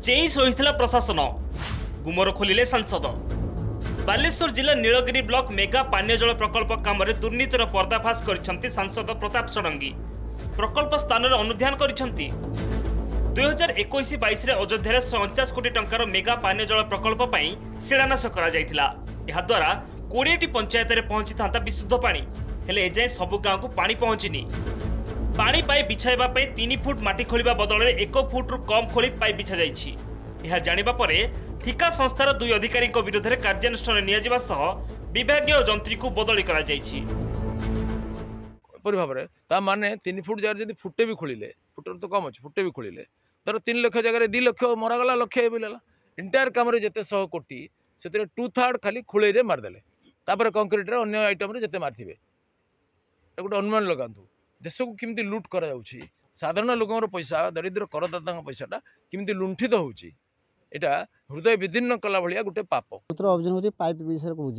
चेई शोइथिला प्रशासन गुमर खोलिले सांसद। बालेश्वर जिला नीलगिरी ब्लॉक मेगा पानीय जल प्रकल्प काम दुर्नीतिर पर्दाफाश कर सांसद प्रताप षडंगी प्रकल्प स्थान अनुध्यान कर 2021-22 अयोध्या 149 कोटी टंकार मेगा पानीय जल प्रकल्प शिलान्यास द्वारा 20टी पंचायत में पहुंची था विशुद्ध पानी हेले एजाए सबु गाँव को पानी पहुंचनी। पानी पाइप बिछाइबा 3 फुट माटी खोलिबा बदल 1 फुट रु कम खोली पाइप बिछा जाइछि। यह जानिबा परे ठिका संस्थार 2 अधिकारी विरुद्ध में कार्यानुष्ठान नियाजिबा सह विभागीय जंत्री को बदली करा जाइछि। भाव माने 3 फुट जगह जब फुटे भी खोलिले फुटर तो कम अच्छे फुटे भी खोलिले धर 3 लाख जगह 2 लाख मरागला लक्षे मिलला इंटायर काम जिते 100 कोटी से 2/3 खाली खोल मारिदे कंक्रीट अन्य आइटम जिते मारे गोटे अनुमान लगातु देश को किमती लुट करा जाउछि साधारण लोकर पैसा दरिद्र करदाता पैसाटा किमती लुंठित होउछि एटा हृदय विदीर्ण कला भलिया गोटे पाप। अभियान होछि पाइप विषय कहूँ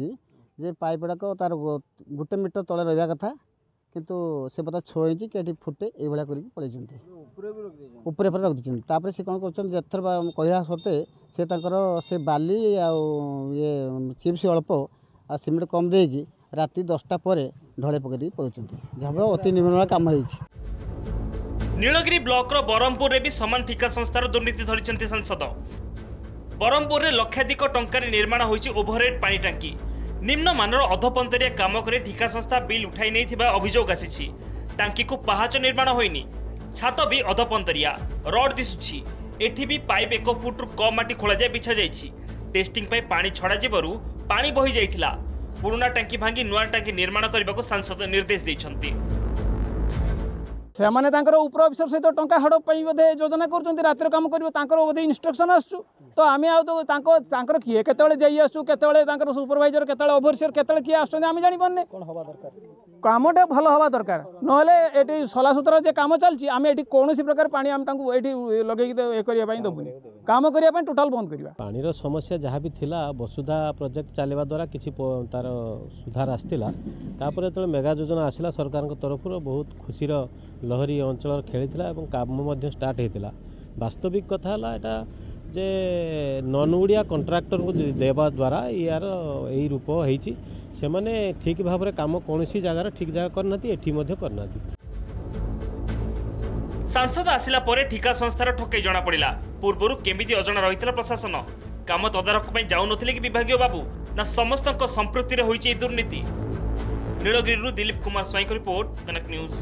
जे पाइप गुड़ाक तार 1 मीटर तले रहा कथा किंतु से पता 6 इंच कि फुटे ये करके पड़े ऊपर रख दीजिए से कौन कर कहला सत्ते से बाली ये चिप्स अल्प आ सीमेंट कम देकी राति 10टा पर ढले पकई पड़े जहाँ अति निम्न काम हो। नीलगिरी ब्लॉक बरहमपुर में भी समान ठिका संस्थार दुर्नीति धरी सांसद। बरहमपुर में लक्षाधिक टंकार निर्माण होइछि ओभरहेड पानी टांकी निम्न मानर अधपंतरिया काम करे ठिका संस्था बिल उठाई नहीं थिबा अभियोग आसीछि। टांकी को पहाच निर्माण होइनी छात भी अधपंतरिया रड दिसुछि एठी भी पाइप 1 फुट रु कम माटी खोला जाय बिछा जाइछि। टेस्टिंग पाई पानी छड़ा जेबरु पानी बही जाइथिला पुराना टांकी भांगी नुआ टांकी निर्माण करने को सांसद निर्देश देइछन्ति। से उपर अफिसर सहित टंका हड़प बोधे योजना कर रातिर काम कर इन्स्ट्रक्शन आसु तो आम आर किए केतले जाई आसु केतले सुपरवाइजर केतले ओभरसियर केतले किए आसुछन्ति आम जानि पारने कामटा भल हवा दरकार नहले एटी सला सुतरा जे काम चलछि आम एटी कोनोसी प्रकार पानी आम तांकु एटी लगेई ए करिया पई दबुनी काम करिया पई टोटल बंद करिया। पानी रो समस्या जहाँ भी थिला वसुधा प्रोजेक्ट चलेबा द्वारा किछि तार सुधार आस्तिला तापर तो मेगा योजना आसिला सरकार तरफ बहुत खुशीर लहरी अंचल खेली और काम स्टार्ट होता। वास्तविक कथा एटा जे नन ओडिया कंट्राक्टर को देवा द्वारा यार यही रूप होती से माने ठीक भाव में काम कौन जगार ठीक जगह करना एठी करना। सांसद आसिला परे ठिका संस्थार ठकई जना पड़ा पूर्वर केमिति अजणा रही प्रशासन काम तदारख जाऊ नथिले कि विभागीय बाबू ना समस्त संपृक्ति होइछि दुर्नीति। नीलगिरी दिलीप कुमार स्वाई रिपोर्ट कनक न्यूज।